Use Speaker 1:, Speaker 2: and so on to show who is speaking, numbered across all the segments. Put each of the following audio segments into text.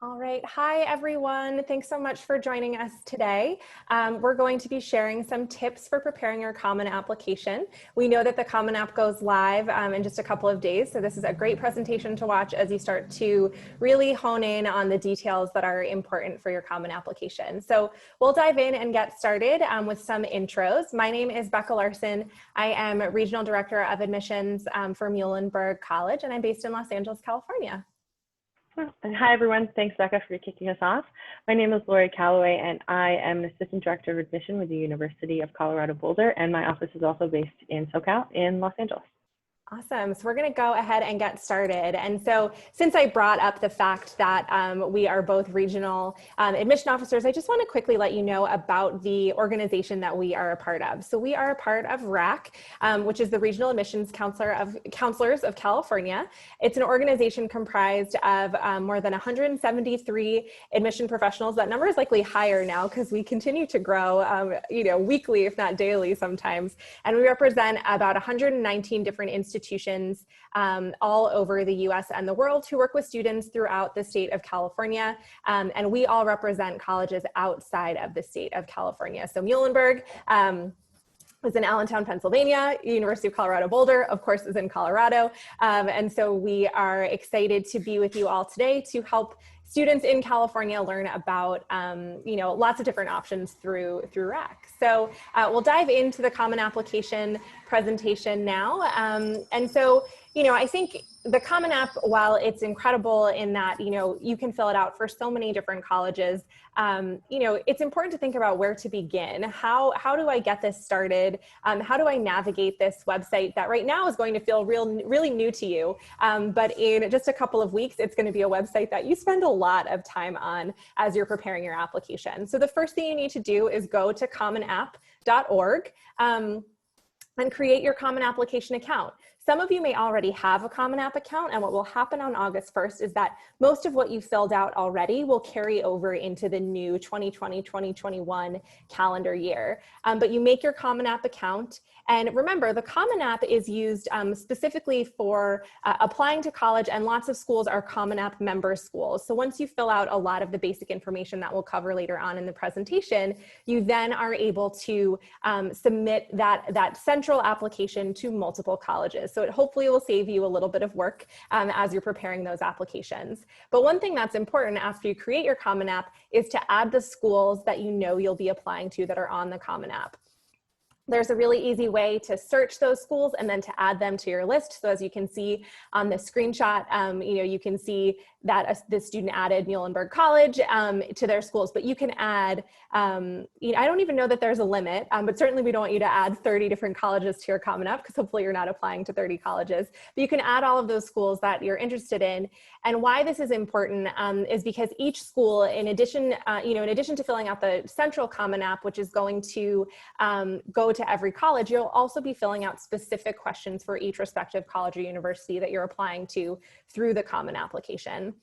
Speaker 1: All right. Hi, everyone. Thanks so much for joining us today. We're going to be sharing some tips for preparing your Common application. We know that the Common App goes live in just a couple of days, so this is a great presentation to watch as you start to really hone in on the details that are important for your Common application. So we'll dive in and get started with some intros. My name is Becca Larson. I am Regional Director of Admissions for Muhlenberg College, and I'm based in Los Angeles, California.
Speaker 2: And hi, everyone. Thanks, Becca, for kicking us off. My name is Lori Calloway, and I am an Assistant Director of Admission with the University of Colorado Boulder, and my office is also based in SoCal in Los Angeles.
Speaker 1: Awesome. So we're going to go ahead and get started. And so since I brought up the fact that we are both regional admission officers, I just want to quickly let you know about the organization that we are a part of. So we are a part of RACC, which is the Regional Admissions Counselors of California. It's an organization comprised of more than 173 admission professionals. That number is likely higher now because we continue to grow, weekly, if not daily sometimes. And we represent about 119 different institutions all over the US and the world who work with students throughout the state of California. And we all represent colleges outside of the state of California. So Muhlenberg is in Allentown, Pennsylvania. University of Colorado Boulder, of course, is in Colorado. And so we are excited to be with you all today to help students in California learn about, lots of different options through RACC. So we'll dive into the Common Application presentation now. And so, I think the Common App, while it's incredible in that, you can fill it out for so many different colleges, it's important to think about where to begin. How do I get this started? How do I navigate this website that right now is going to feel really new to you? But in just a couple of weeks, it's going to be a website that you spend a lot of time on as you're preparing your application. So the first thing you need to do is go to commonapp.org and create your Common Application account. Some of you may already have a Common App account, and what will happen on August 1st is that most of what you filled out already will carry over into the new 2020-2021 calendar year. But you make your Common App account, and remember, the Common App is used specifically for applying to college, and lots of schools are Common App member schools. So once you fill out a lot of the basic information that we'll cover later on in the presentation, you then are able to submit that central application to multiple colleges. So it hopefully will save you a little bit of work as you're preparing those applications. But one thing that's important after you create your Common App is to add the schools that you know you'll be applying to that are on the Common App. There's a really easy way to search those schools and then to add them to your list. So as you can see on the screenshot, you can see that the student added Muhlenberg College to their schools, but you can add, I don't even know that there's a limit, but certainly we don't want you to add 30 different colleges to your Common App because hopefully you're not applying to 30 colleges, but you can add all of those schools that you're interested in. And why this is important is because each school, in addition to filling out the central Common App, which is going to go to every college, you'll also be filling out specific questions for each respective college or university that you're applying to through the Common Application.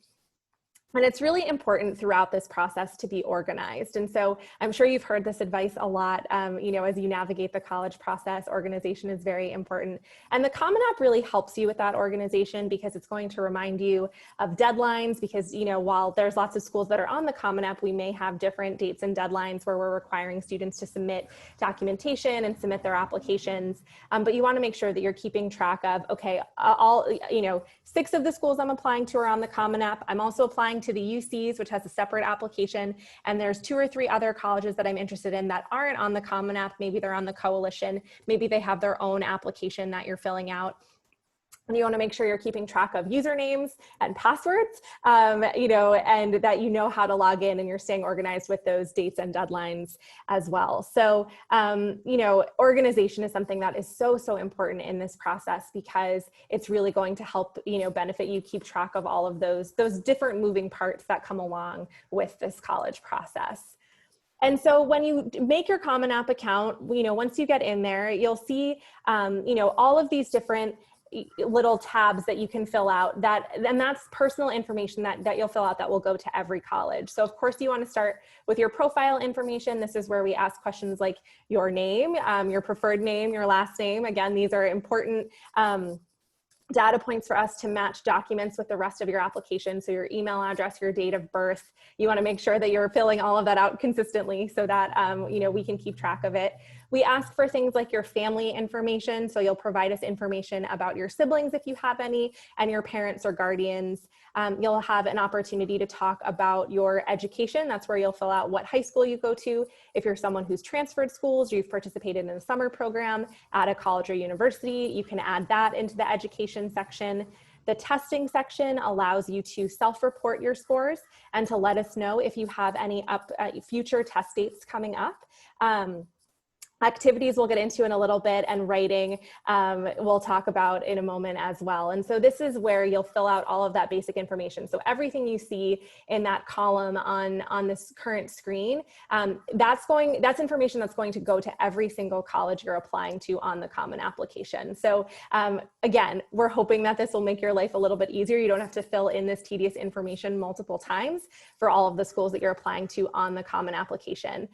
Speaker 1: And it's really important throughout this process to be organized. And so I'm sure you've heard this advice a lot, as you navigate the college process, organization is very important. And the Common App really helps you with that organization because it's going to remind you of deadlines because, while there's lots of schools that are on the Common App, we may have different dates and deadlines where we're requiring students to submit documentation and submit their applications. But you want to make sure that you're keeping track of, okay, 6 of the schools I'm applying to are on the Common App. I'm also applying to the UCs, which has a separate application. And there's 2 or 3 other colleges that I'm interested in that aren't on the Common App. Maybe they're on the Coalition. Maybe they have their own application that you're filling out. And you want to make sure you're keeping track of usernames and passwords, and that you know how to log in and you're staying organized with those dates and deadlines as well. So, organization is something that is so important in this process because it's really going to help, benefit you keep track of all of those different moving parts that come along with this college process. And so when you make your Common App account, once you get in there, you'll see, all of these different little tabs that you can fill out and that's personal information that you'll fill out that will go to every college. So of course you want to start with your profile information. This is where we ask questions like your name, your preferred name, your last name. Again, these are important data points for us to match documents with the rest of your application. So your email address, your date of birth, you want to make sure that you're filling all of that out consistently so that we can keep track of it. We ask for things like your family information. So you'll provide us information about your siblings if you have any, and your parents or guardians. You'll have an opportunity to talk about your education. That's where you'll fill out what high school you go to. If you're someone who's transferred schools, or you've participated in a summer program at a college or university, you can add that into the education section. The testing section allows you to self-report your scores and to let us know if you have any future test dates coming up. Activities we'll get into in a little bit, and writing we'll talk about in a moment as well. And so this is where you'll fill out all of that basic information. So everything you see in that column on this current screen, that's information that's going to go to every single college you're applying to on the Common Application. So again, we're hoping that this will make your life a little bit easier. You don't have to fill in this tedious information multiple times for all of the schools that you're applying to on the Common Application.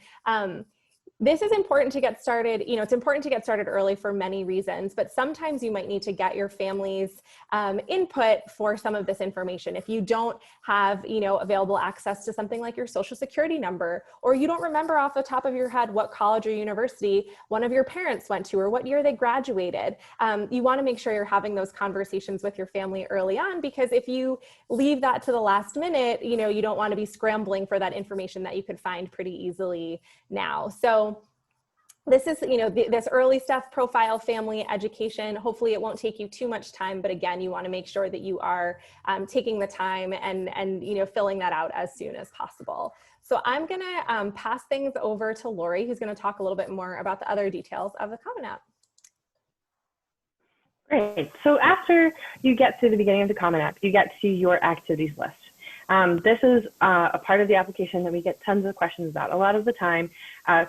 Speaker 1: This is important to get started. It's important to get started early for many reasons, but sometimes you might need to get your family's input for some of this information. If you don't have, available access to something like your social security number, or you don't remember off the top of your head what college or university one of your parents went to, or what year they graduated, you want to make sure you're having those conversations with your family early on, because if you leave that to the last minute, you don't want to be scrambling for that information that you could find pretty easily now. So this is, this early stuff, profile, family, education. Hopefully it won't take you too much time, but again, you want to make sure that you are taking the time and filling that out as soon as possible. So I'm going to pass things over to Lori, who's going to talk a little bit more about the other details of the Common App.
Speaker 2: Great. So after you get to the beginning of the Common App, you get to your activities list. This is a part of the application that we get tons of questions about. A lot of the time,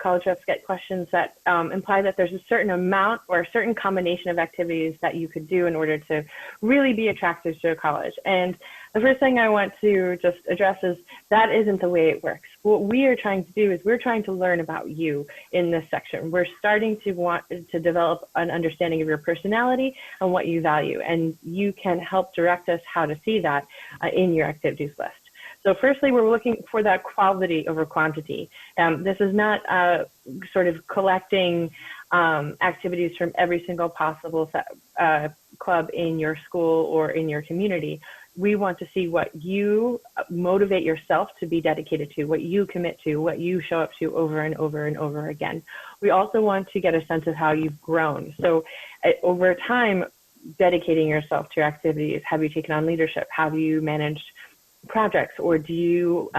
Speaker 2: college reps get questions that imply that there's a certain amount or a certain combination of activities that you could do in order to really be attracted to a college. And the first thing I want to just address is that isn't the way it works. What we are trying to do is we're trying to learn about you in this section. We're starting to want to develop an understanding of your personality and what you value. And you can help direct us how to see that in your activities list. So firstly, we're looking for that quality over quantity. This is not sort of collecting activities from every single possible club in your school or in your community. We want to see what you motivate yourself to be dedicated to, what you commit to, what you show up to over and over and over again. We also want to get a sense of how you've grown. So over time, dedicating yourself to your activities, have you taken on leadership? Have you managed projects, or do you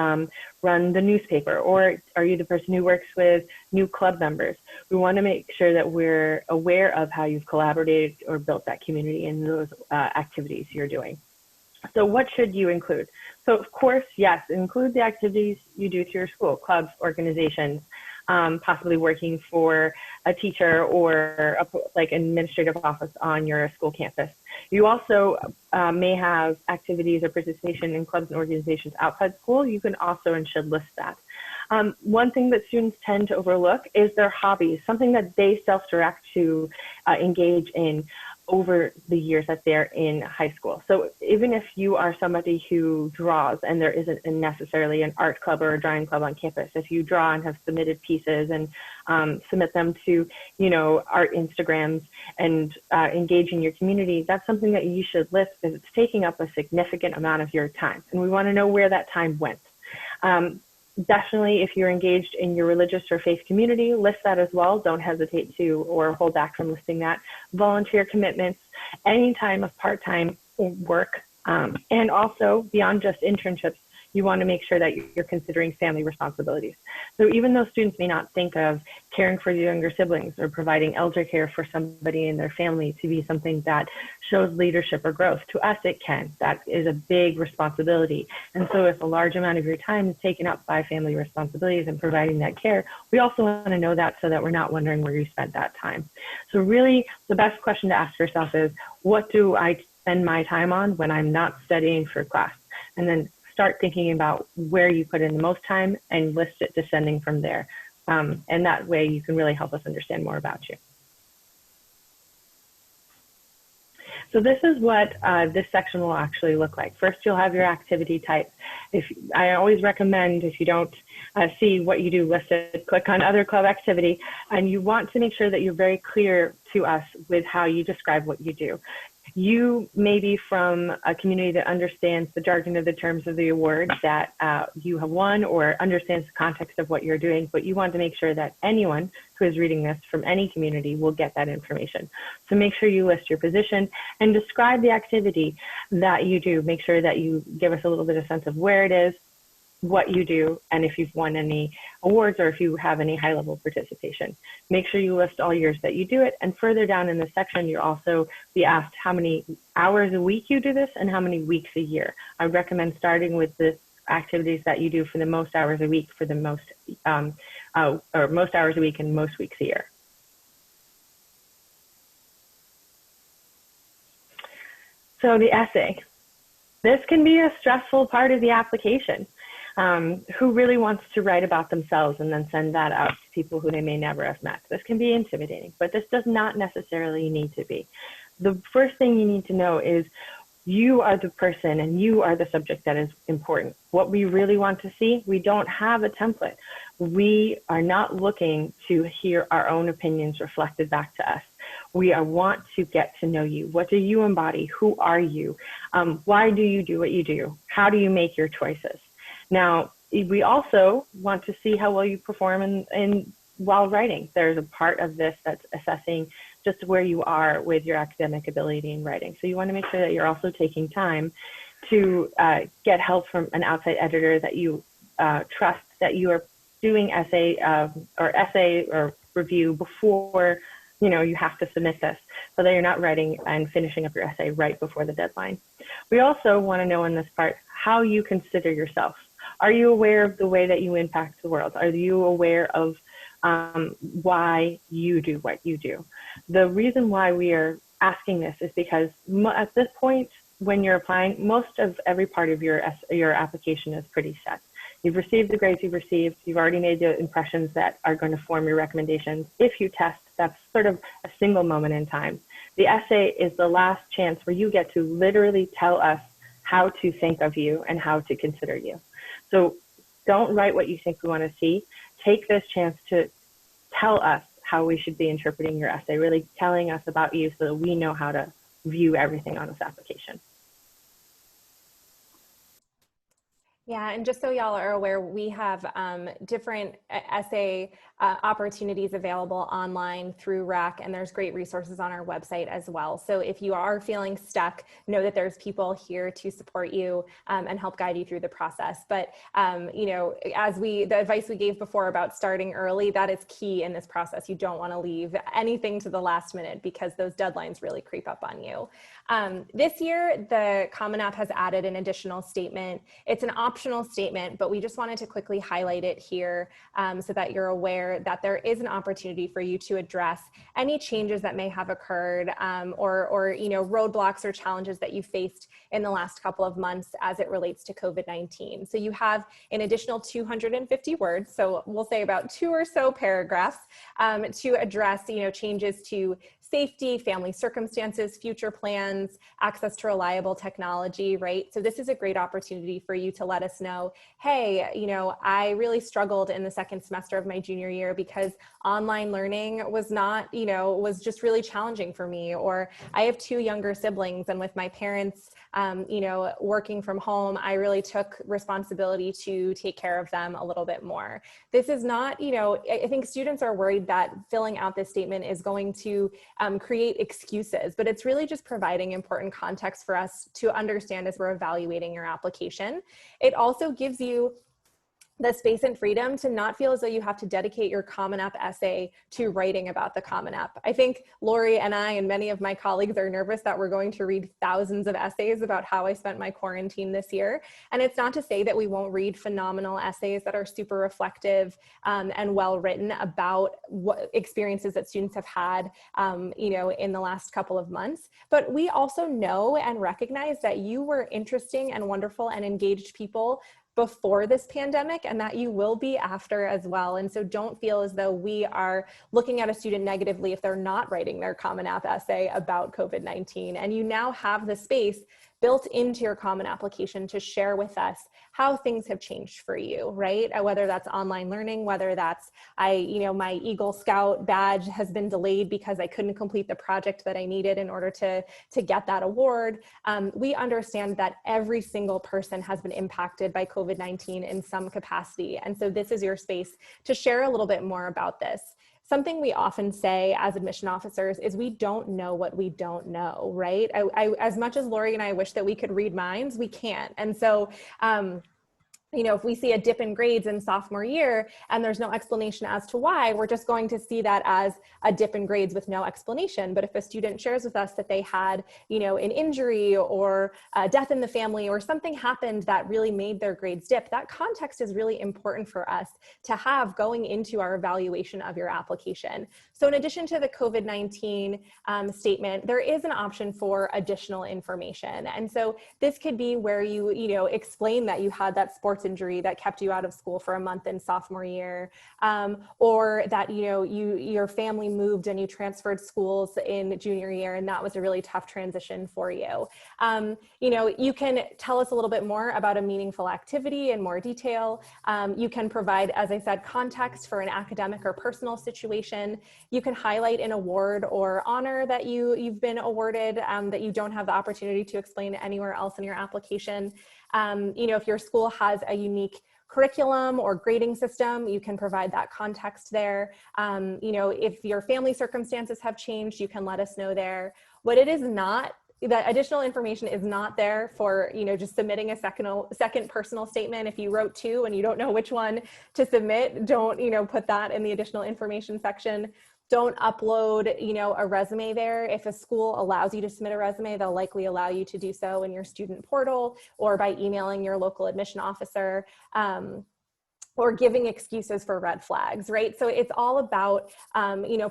Speaker 2: run the newspaper, or are you the person who works with new club members? We want to make sure that we're aware of how you've collaborated or built that community in those activities you're doing. So what should you include? So of course, yes, include the activities you do to your school, clubs, organizations, possibly working for a teacher or like an administrative office on your school campus. You also may have activities or participation in clubs and organizations outside school. You can also and should list that. One thing that students tend to overlook is their hobbies, something that they self-direct to engage in over the years that they're in high school. So even if you are somebody who draws and there isn't necessarily an art club or a drawing club on campus, if you draw and have submitted pieces and submit them to, art Instagrams and engage in your community, that's something that you should list because it's taking up a significant amount of your time. And we want to know where that time went. Definitely, if you're engaged in your religious or faith community, list that as well. Don't hesitate to or hold back from listing that. Volunteer commitments, any time of part-time work, and also beyond just internships, you want to make sure that you're considering family responsibilities. So even though students may not think of caring for their younger siblings or providing elder care for somebody in their family to be something that shows leadership or growth, to us it can. That is a big responsibility. And so if a large amount of your time is taken up by family responsibilities and providing that care, we also want to know that so that we're not wondering where you spent that time. So really the best question to ask yourself is, what do I spend my time on when I'm not studying for class? And then start thinking about where you put in the most time and list it descending from there. And that way you can really help us understand more about you. So this is what this section will actually look like. First, you'll have your activity type. I always recommend, if you don't see what you do listed, click on other club activity, and you want to make sure that you're very clear to us with how you describe what you do. You may be from a community that understands the jargon of the terms of the award that you have won, or understands the context of what you're doing, but you want to make sure that anyone who is reading this from any community will get that information. So make sure you list your position and describe the activity that you do. Make sure that you give us a little bit of sense of where it is, what you do, and if you've won any awards or if you have any high-level participation. Make sure you list all years that you do it, and further down in the section, you'll also be asked how many hours a week you do this and how many weeks a year. I would recommend starting with the activities that you do for the most hours a week, for the most, or most hours a week and most weeks a year. So the essay. This can be a stressful part of the application. Who really wants to write about themselves and then send that out to people who they may never have met? This can be intimidating, but this does not necessarily need to be. The first thing you need to know is you are the person and you are the subject that is important. What we really want to see, we don't have a template. We are not looking to hear our own opinions reflected back to us. We want to get to know you. What do you embody? Who are you? Why do you do what you do? How do you make your choices? Now, we also want to see how well you perform while writing. There's a part of this that's assessing just where you are with your academic ability in writing. So you want to make sure that you're also taking time to get help from an outside editor that you trust, that you are doing essay or review before you have to submit this, so that you're not writing and finishing up your essay right before the deadline. We also want to know in this part how you consider yourself. Are you aware of the way that you impact the world? Are you aware of why you do what you do? The reason why we are asking this is because at this point, when you're applying, most of every part of your application is pretty set. You've received the grades you've received. You've already made the impressions that are going to form your recommendations. If you test, that's sort of a single moment in time. The essay is the last chance where you get to literally tell us how to think of you and how to consider you. So don't write what you think we want to see. Take this chance to tell us how we should be interpreting your essay, really telling us about you so that we know how to view everything on this application.
Speaker 1: Yeah, and just so y'all are aware, we have different essay opportunities available online through RACC, and there's great resources on our website as well. So if you are feeling stuck, know that there's people here to support you and help guide you through the process. But as the advice we gave before about starting early, that is key in this process. You don't want to leave anything to the last minute because those deadlines really creep up on you. This year, the Common App has added an additional statement. It's an optional statement, but we just wanted to quickly highlight it here so that you're aware that there is an opportunity for you to address any changes that may have occurred or roadblocks or challenges that you faced in the last couple of months as it relates to COVID-19. So you have an additional 250 words, so we'll say about 2 or so paragraphs to address changes to safety, family circumstances, future plans, access to reliable technology, right? So this is a great opportunity for you to let us know, hey, I really struggled in the second semester of my junior year because online learning was not, was just really challenging for me. Or I have 2 younger siblings, and with my parents, working from home, I really took responsibility to take care of them a little bit more. This is not, I think students are worried that filling out this statement is going to create excuses, but it's really just providing important context for us to understand as we're evaluating your application. It also gives you the space and freedom to not feel as though you have to dedicate your Common App essay to writing about the Common App. I think Lori and I and many of my colleagues are nervous that we're going to read thousands of essays about how I spent my quarantine this year. And it's not to say that we won't read phenomenal essays that are super reflective and well written about what experiences that students have had, in the last couple of months. But we also know and recognize that you were interesting and wonderful and engaged people before this pandemic and that you will be after as well. And so don't feel as though we are looking at a student negatively if they're not writing their Common App essay about COVID-19. And you now have the space built into your Common application to share with us how things have changed for you, right? Whether that's online learning, whether that's my Eagle Scout badge has been delayed because I couldn't complete the project that I needed in order to get that award. We understand that every single person has been impacted by COVID-19 in some capacity. And so this is your space to share a little bit more about this. Something we often say as admission officers is we don't know what we don't know, right? As much as Lori and I wish that we could read minds, we can't. And so, if we see a dip in grades in sophomore year and there's no explanation as to why, we're just going to see that as a dip in grades with no explanation. But if a student shares with us that they had, an injury or a death in the family or something happened that really made their grades dip, that context is really important for us to have going into our evaluation of your application. So in addition to the COVID-19 statement, there is an option for additional information. And so this could be where you explain that you had that sports injury that kept you out of school for a month in sophomore year, or that your family moved and you transferred schools in junior year and that was a really tough transition for you. You can tell us a little bit more about a meaningful activity in more detail. You can provide, as I said, context for an academic or personal situation. You can highlight an award or honor that you've been awarded that you don't have the opportunity to explain anywhere else in your application. If your school has a unique curriculum or grading system, you can provide that context there. If your family circumstances have changed, you can let us know there. What it is not, that additional information is not there for, just submitting a second personal statement. If you wrote two and you don't know which one to submit, don't, put that in the additional information section. Don't upload, a resume there. If a school allows you to submit a resume, they'll likely allow you to do so in your student portal or by emailing your local admission officer. Or giving excuses for red flags, right? So it's all about,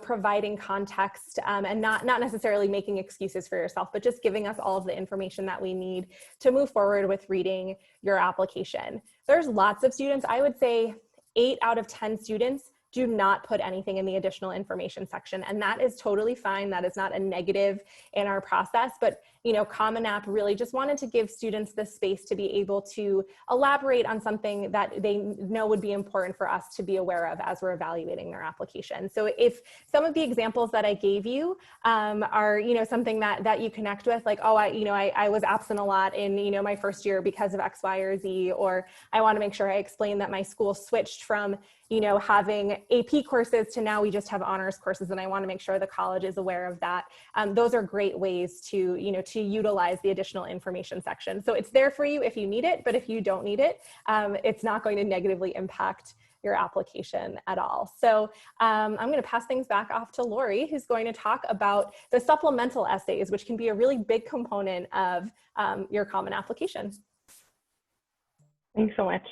Speaker 1: providing context and not necessarily making excuses for yourself, but just giving us all of the information that we need to move forward with reading your application. There's lots of students, I would say 8 out of 10 students do not put anything in the additional information section. And that is totally fine. That is not a negative in our process, but Common App really just wanted to give students the space to be able to elaborate on something that they know would be important for us to be aware of as we're evaluating their application. So if some of the examples that I gave you are, something that you connect with, like, oh, I was absent a lot in, my first year because of X, Y, or Z, or I want to make sure I explain that my school switched from having AP courses to now we just have honors courses, and I want to make sure the college is aware of that. Those are great ways to, to utilize the additional information section. So it's there for you if you need it, but if you don't need it, it's not going to negatively impact your application at all. So I'm going to pass things back off to Lori, who's going to talk about the supplemental essays, which can be a really big component of your Common application.
Speaker 2: Thanks so much.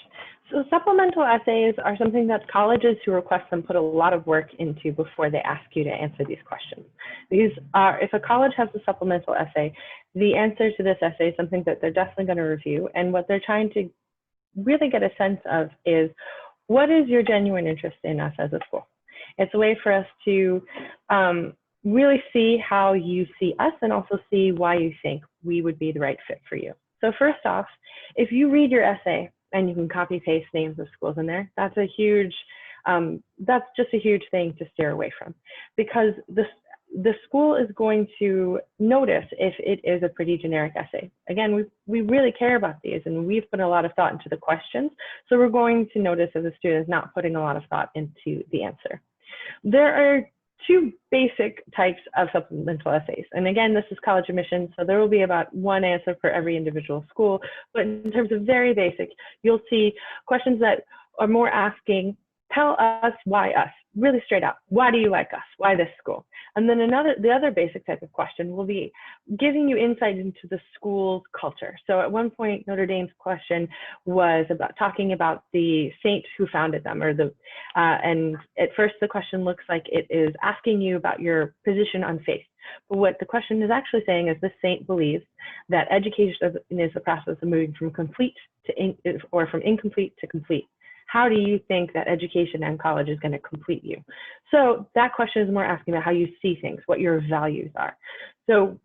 Speaker 2: So supplemental essays are something that colleges who request them put a lot of work into before they ask you to answer these questions. These are, if a college has a supplemental essay, the answer to this essay is something that they're definitely going to review. And what they're trying to really get a sense of is, what is your genuine interest in us as a school? It's a way for us to really see how you see us and also see why you think we would be the right fit for you. So first off, if you read your essay and you can copy paste names of schools in there, that's a huge, that's just a huge thing to steer away from, because the school is going to notice if it is a pretty generic essay. Again, we really care about these and we've put a lot of thought into the questions. So we're going to notice as a student is not putting a lot of thought into the answer. There are two basic types of supplemental essays. And again, this is college admission, so there will be about one answer for every individual school. But in terms of very basic, you'll see questions that are more asking, tell us why us, really straight out. Why do you like us? Why this school? And then the other basic type of question will be giving you insight into the school's culture. So at one point, Notre Dame's question was about talking about the saint who founded them, or and at first the question looks like it is asking you about your position on faith. But what the question is actually saying is this saint believes that education is the process of moving from complete or from incomplete to complete. How do you think that education and college is going to complete you? So that question is more asking about how you see things, what your values are. So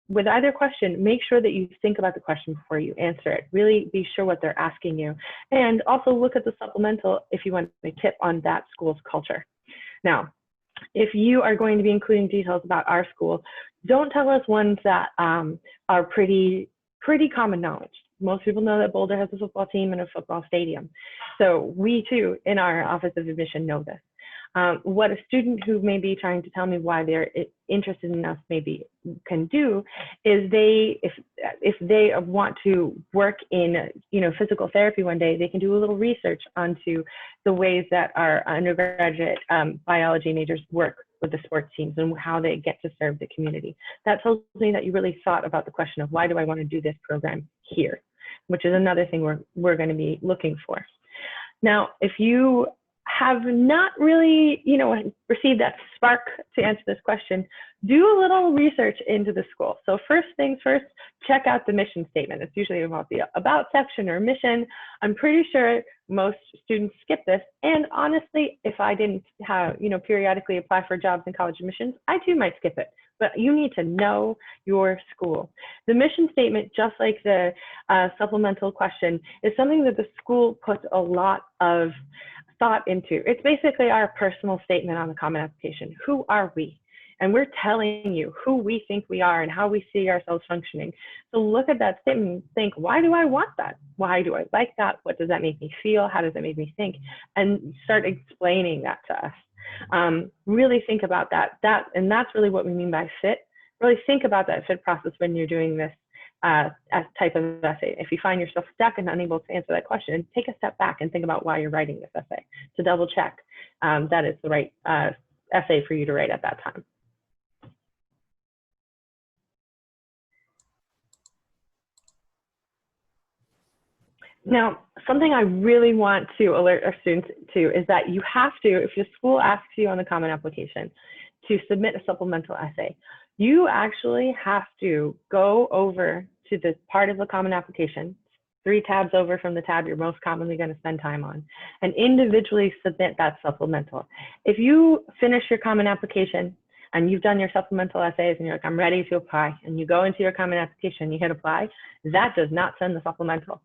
Speaker 2: with either question, make sure that you think about the question before you answer it. Really be sure what they're asking you. And also look at the supplemental if you want a tip on that school's culture. Now, if you are going to be including details about our school, don't tell us ones that are pretty common knowledge. Most people know that Boulder has a football team and a football stadium. So we too, in our Office of Admission, know this. What a student who may be trying to tell me why they're interested in us maybe can do is if they want to work in physical therapy one day, they can do a little research onto the ways that our undergraduate biology majors work with the sports teams and how they get to serve the community. That tells me that you really thought about the question of why do I want to do this program here, which is another thing we're going to be looking for. Now, if you have not really, received that spark to answer this question, do a little research into the school. So first things first, check out the mission statement. It's usually about the about section or mission. I'm pretty sure most students skip this. And honestly, if I didn't have, periodically apply for jobs in college admissions, I too might skip it. But you need to know your school. The mission statement, just like the supplemental question, is something that the school puts a lot of thought into. It's basically our personal statement on the Common Application. Who are we? And we're telling you who we think we are and how we see ourselves functioning. So look at that statement and think, why do I want that? Why do I like that? What does that make me feel? How does that make me think? And start explaining that to us. Really think about that. And that's really what we mean by fit. Really think about that fit process when you're doing this type of essay. If you find yourself stuck and unable to answer that question, take a step back and think about why you're writing this essay to double check that it's the right essay for you to write at that time. Now, something I really want to alert our students to is that you have to, if your school asks you on the Common Application to submit a supplemental essay, you actually have to go over to the part of the Common Application, 3 tabs over from the tab you're most commonly going to spend time on, and individually submit that supplemental. If you finish your Common Application and you've done your supplemental essays and you're like, I'm ready to apply, and you go into your Common Application, you hit apply, that does not send the supplemental.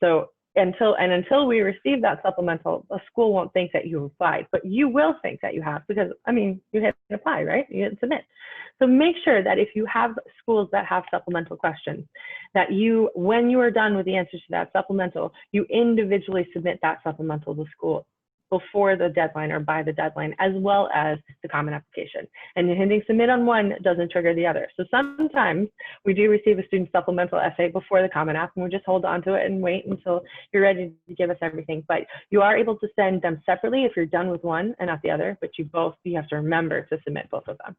Speaker 2: So until we receive that supplemental, a school won't think that you applied, but you will think that you have because, you hit apply, right? You hit submit. So make sure that if you have schools that have supplemental questions, that you, when you are done with the answers to that supplemental, you individually submit that supplemental to school before the deadline or by the deadline, as well as the Common Application. And hitting submit on one doesn't trigger the other. So sometimes we do receive a student supplemental essay before the Common App, and we just hold on to it and wait until you're ready to give us everything. But you are able to send them separately if you're done with one and not the other, but you have to remember to submit both of them.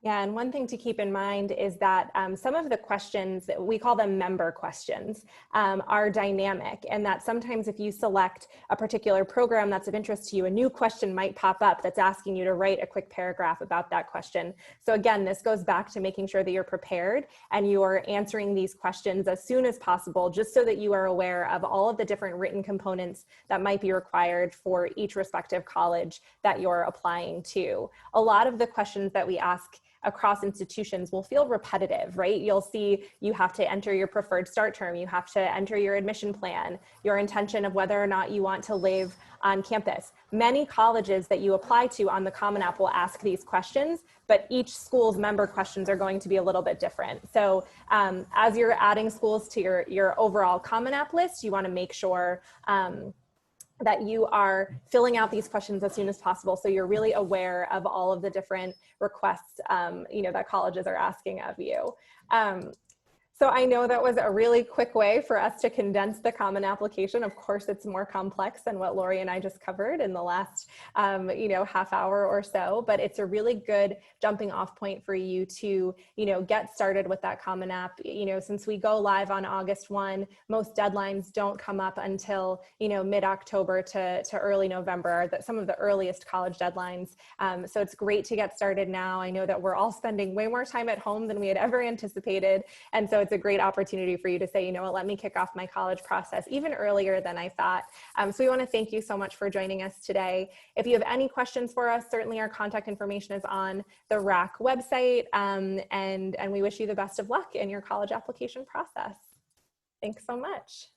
Speaker 1: Yeah, and one thing to keep in mind is that some of the questions, we call them member questions, are dynamic, and that sometimes if you select a particular program that's of interest to you, a new question might pop up that's asking you to write a quick paragraph about that question. So again, this goes back to making sure that you're prepared and you're answering these questions as soon as possible, just so that you are aware of all of the different written components that might be required for each respective college that you're applying to. A lot of the questions that we ask across institutions will feel repetitive, right? You'll see you have to enter your preferred start term, you have to enter your admission plan, your intention of whether or not you want to live on campus. Many colleges that you apply to on the Common App will ask these questions, but each school's member questions are going to be a little bit different. So as you're adding schools to your overall Common App list, you want to make sure that you are filling out these questions as soon as possible, so you're really aware of all of the different requests that colleges are asking of you. So I know that was a really quick way for us to condense the Common Application. Of course, it's more complex than what Lori and I just covered in the last half hour or so, but it's a really good jumping off point for you to get started with that Common App. Since we go live on August 1, most deadlines don't come up until mid-October to early November, some of the earliest college deadlines. So it's great to get started now. I know that we're all spending way more time at home than we had ever anticipated, and so it's a great opportunity for you to say, you know what, let me kick off my college process even earlier than I thought. So we want to thank you so much for joining us today. If you have any questions for us, certainly our contact information is on the RACC website, and we wish you the best of luck in your college application process. Thanks so much.